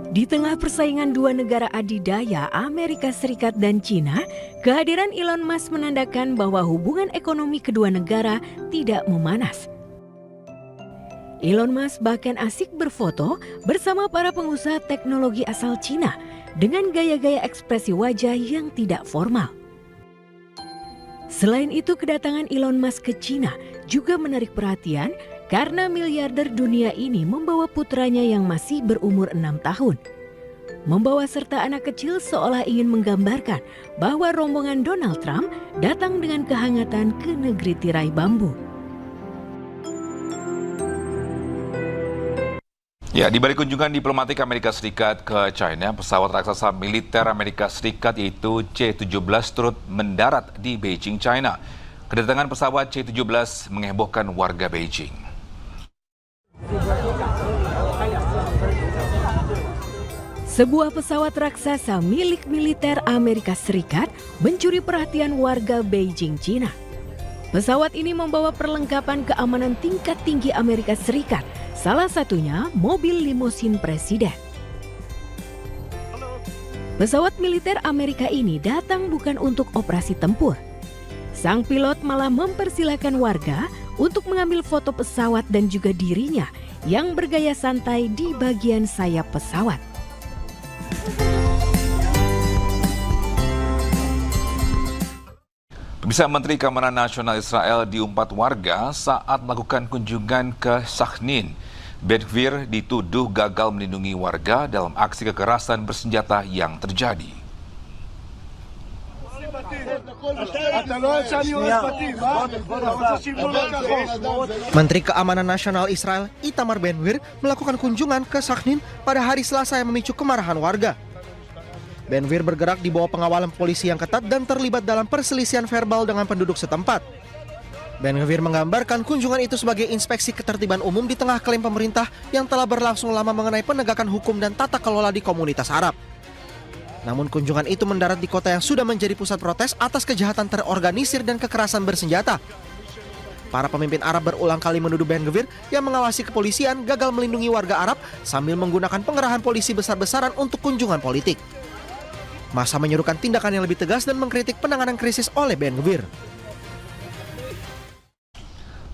Di tengah persaingan dua negara adidaya, Amerika Serikat dan Cina, kehadiran Elon Musk menandakan bahwa hubungan ekonomi kedua negara tidak memanas. Elon Musk bahkan asik berfoto bersama para pengusaha teknologi asal Cina dengan gaya-gaya ekspresi wajah yang tidak formal. Selain itu, kedatangan Elon Musk ke Cina juga menarik perhatian karena miliarder dunia ini membawa putranya yang masih berumur 6 tahun. Membawa serta anak kecil seolah ingin menggambarkan bahwa rombongan Donald Trump datang dengan kehangatan ke negeri tirai bambu. Ya, di balik kunjungan diplomatik Amerika Serikat ke China, pesawat raksasa militer Amerika Serikat yaitu C-17 turut mendarat di Beijing, China. Kedatangan pesawat C-17 menghebohkan warga Beijing. Sebuah pesawat raksasa milik militer Amerika Serikat mencuri perhatian warga Beijing, China. Pesawat ini membawa perlengkapan keamanan tingkat tinggi Amerika Serikat, salah satunya mobil limusin presiden. Pesawat militer Amerika ini datang bukan untuk operasi tempur. Sang pilot malah mempersilahkan warga untuk mengambil foto pesawat dan juga dirinya yang bergaya santai di bagian sayap pesawat. Bisa Menteri Keamanan Nasional Israel diumpat warga saat melakukan kunjungan ke Sakhnin. Ben Gvir dituduh gagal melindungi warga dalam aksi kekerasan bersenjata yang terjadi. Menteri Keamanan Nasional Israel Itamar Ben Gvir melakukan kunjungan ke Sakhnin pada hari Selasa yang memicu kemarahan warga. Ben Gvir bergerak di bawah pengawalan polisi yang ketat dan terlibat dalam perselisihan verbal dengan penduduk setempat. Ben Gvir menggambarkan kunjungan itu sebagai inspeksi ketertiban umum di tengah klaim pemerintah yang telah berlangsung lama mengenai penegakan hukum dan tata kelola di komunitas Arab. Namun kunjungan itu mendarat di kota yang sudah menjadi pusat protes atas kejahatan terorganisir dan kekerasan bersenjata. Para pemimpin Arab berulang kali menuduh Ben Gvir yang mengawasi kepolisian gagal melindungi warga Arab sambil menggunakan pengerahan polisi besar-besaran untuk kunjungan politik. Massa menyerukan tindakan yang lebih tegas dan mengkritik penanganan krisis oleh Ben Gvir.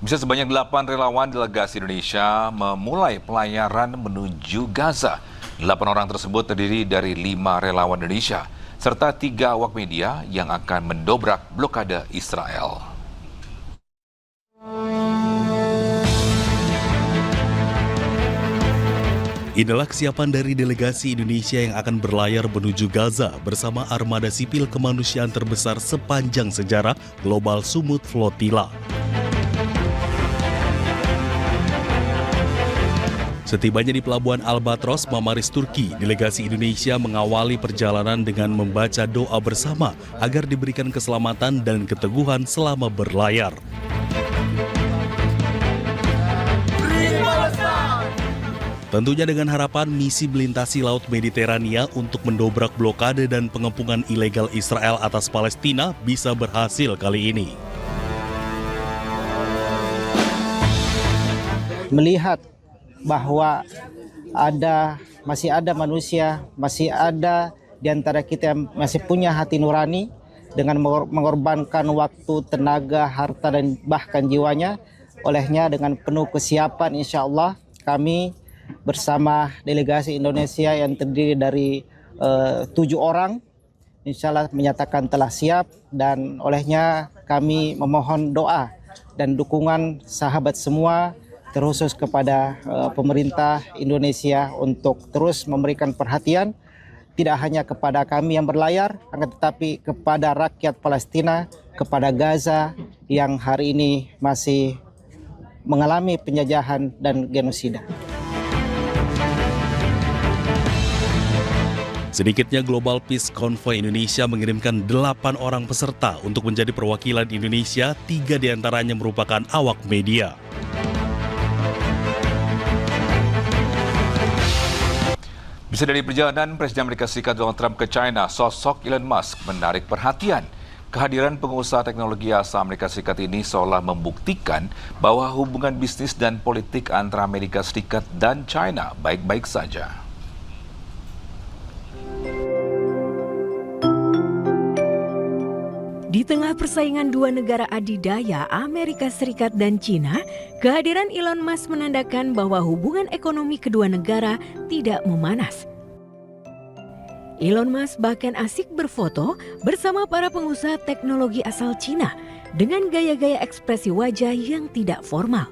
Bisa sebanyak 8 relawan delegasi Indonesia memulai pelayaran menuju Gaza. 8 orang tersebut terdiri dari 5 relawan Indonesia, serta 3 awak media yang akan mendobrak blokade Israel. Inilah kesiapan dari delegasi Indonesia yang akan berlayar menuju Gaza bersama armada sipil kemanusiaan terbesar sepanjang sejarah Global Sumut Flotilla. Setibanya di Pelabuhan Albatros, Mamaris, Turki, delegasi Indonesia mengawali perjalanan dengan membaca doa bersama agar diberikan keselamatan dan keteguhan selama berlayar. Tentunya dengan harapan misi melintasi Laut Mediterania untuk mendobrak blokade dan pengepungan ilegal Israel atas Palestina bisa berhasil kali ini. Melihat bahwa masih ada manusia, masih ada di antara kita yang masih punya hati nurani dengan mengorbankan waktu, tenaga, harta, dan bahkan jiwanya. Olehnya dengan penuh kesiapan insya Allah kami bersama delegasi Indonesia yang terdiri dari 7 orang insya Allah menyatakan telah siap, dan olehnya kami memohon doa dan dukungan sahabat semua terkhusus kepada pemerintah Indonesia untuk terus memberikan perhatian tidak hanya kepada kami yang berlayar, akan tetapi kepada rakyat Palestina, kepada Gaza yang hari ini masih mengalami penjajahan dan genosida. Sedikitnya Global Peace Convoy Indonesia mengirimkan 8 orang peserta untuk menjadi perwakilan Indonesia, 3 diantaranya merupakan awak media. Bisa dari perjalanan Presiden Amerika Serikat Donald Trump ke China, sosok Elon Musk menarik perhatian. Kehadiran pengusaha teknologi asal Amerika Serikat ini seolah membuktikan bahwa hubungan bisnis dan politik antara Amerika Serikat dan China baik-baik saja. Di tengah persaingan dua negara adidaya, Amerika Serikat dan Cina, kehadiran Elon Musk menandakan bahwa hubungan ekonomi kedua negara tidak memanas. Elon Musk bahkan asik berfoto bersama para pengusaha teknologi asal Cina dengan gaya-gaya ekspresi wajah yang tidak formal.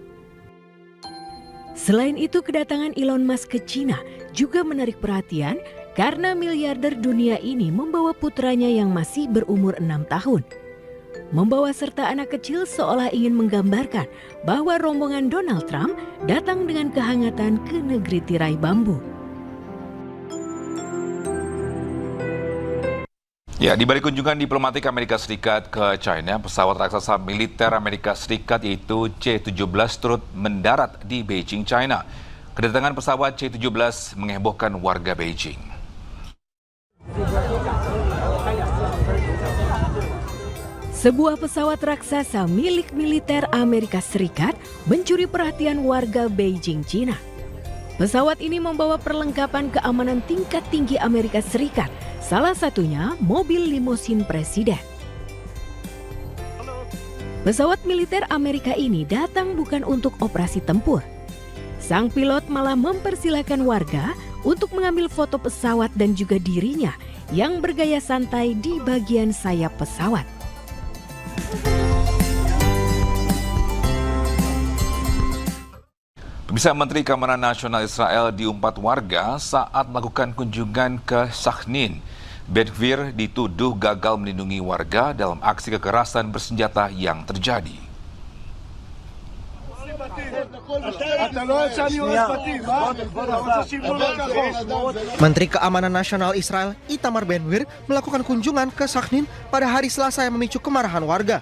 Selain itu, kedatangan Elon Musk ke Cina juga menarik perhatian karena miliarder dunia ini membawa putranya yang masih berumur 6 tahun. Membawa serta anak kecil seolah ingin menggambarkan bahwa rombongan Donald Trump datang dengan kehangatan ke negeri tirai bambu. Ya, di balik kunjungan diplomatik Amerika Serikat ke China, pesawat raksasa militer Amerika Serikat yaitu C-17 turut mendarat di Beijing, China. Kedatangan pesawat C-17 menghebohkan warga Beijing. Sebuah pesawat raksasa milik militer Amerika Serikat mencuri perhatian warga Beijing, China. Pesawat ini membawa perlengkapan keamanan tingkat tinggi Amerika Serikat, salah satunya mobil limusin presiden. Pesawat militer Amerika ini datang bukan untuk operasi tempur. Sang pilot malah mempersilahkan warga untuk mengambil foto pesawat dan juga dirinya yang bergaya santai di bagian sayap pesawat. Bisa Menteri Keamanan Nasional Israel diumpat warga saat melakukan kunjungan ke Sakhnin. Ben-Gvir dituduh gagal melindungi warga dalam aksi kekerasan bersenjata yang terjadi. Menteri Keamanan Nasional Israel Itamar Ben-Gvir melakukan kunjungan ke Sakhnin pada hari Selasa yang memicu kemarahan warga.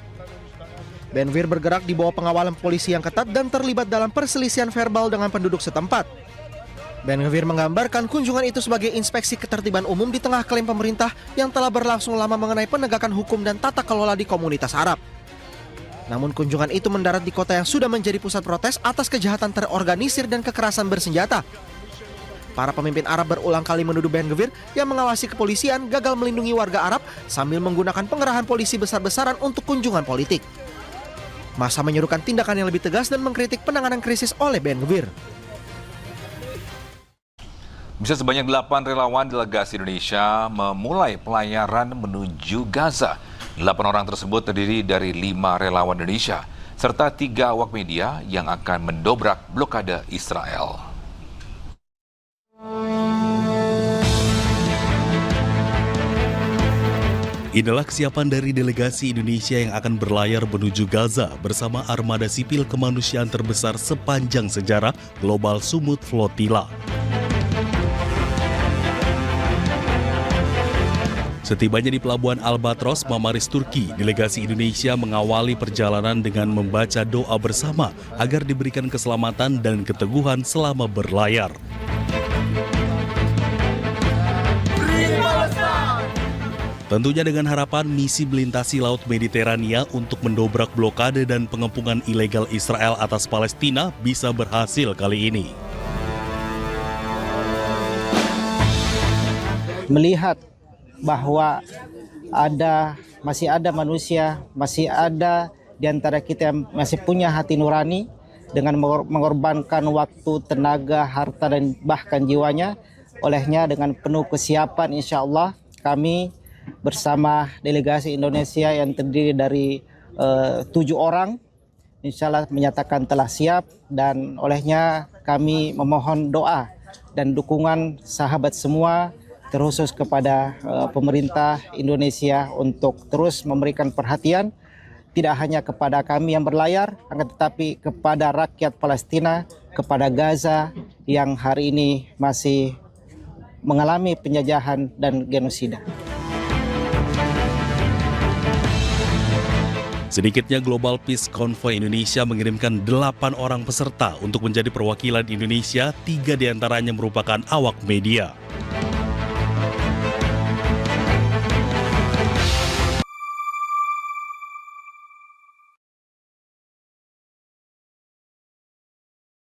Ben-Gvir bergerak di bawah pengawalan polisi yang ketat dan terlibat dalam perselisihan verbal dengan penduduk setempat. Ben-Gvir menggambarkan kunjungan itu sebagai inspeksi ketertiban umum di tengah klaim pemerintah yang telah berlangsung lama mengenai penegakan hukum dan tata kelola di komunitas Arab. Namun kunjungan itu mendarat di kota yang sudah menjadi pusat protes atas kejahatan terorganisir dan kekerasan bersenjata. Para pemimpin Arab berulang kali menuduh Ben-Gvir yang mengawasi kepolisian gagal melindungi warga Arab sambil menggunakan pengerahan polisi besar-besaran untuk kunjungan politik. Massa menyerukan tindakan yang lebih tegas dan mengkritik penanganan krisis oleh Ben-Gvir. Bisa sebanyak 8 relawan delegasi Indonesia memulai pelayaran menuju Gaza. 8 orang tersebut terdiri dari 5 relawan Indonesia, serta 3 awak media yang akan mendobrak blokade Israel. Inilah kesiapan dari delegasi Indonesia yang akan berlayar menuju Gaza bersama armada sipil kemanusiaan terbesar sepanjang sejarah Global Sumut Flotilla. Setibanya di Pelabuhan Albatros, Mamaris, Turki, delegasi Indonesia mengawali perjalanan dengan membaca doa bersama agar diberikan keselamatan dan keteguhan selama berlayar. Tentunya dengan harapan misi melintasi Laut Mediterania untuk mendobrak blokade dan pengepungan ilegal Israel atas Palestina bisa berhasil kali ini. Melihat bahwa masih ada manusia, masih ada di antara kita yang masih punya hati nurani dengan mengorbankan waktu, tenaga, harta, dan bahkan jiwanya. Olehnya dengan penuh kesiapan insya Allah kami bersama delegasi Indonesia yang terdiri dari 7 orang insya Allah menyatakan telah siap, dan olehnya kami memohon doa dan dukungan sahabat semua terkhusus kepada pemerintah Indonesia untuk terus memberikan perhatian tidak hanya kepada kami yang berlayar, akan tetapi kepada rakyat Palestina, kepada Gaza yang hari ini masih mengalami penjajahan dan genosida. Sedikitnya Global Peace Convoy Indonesia mengirimkan 8 orang peserta untuk menjadi perwakilan Indonesia, 3 diantaranya merupakan awak media.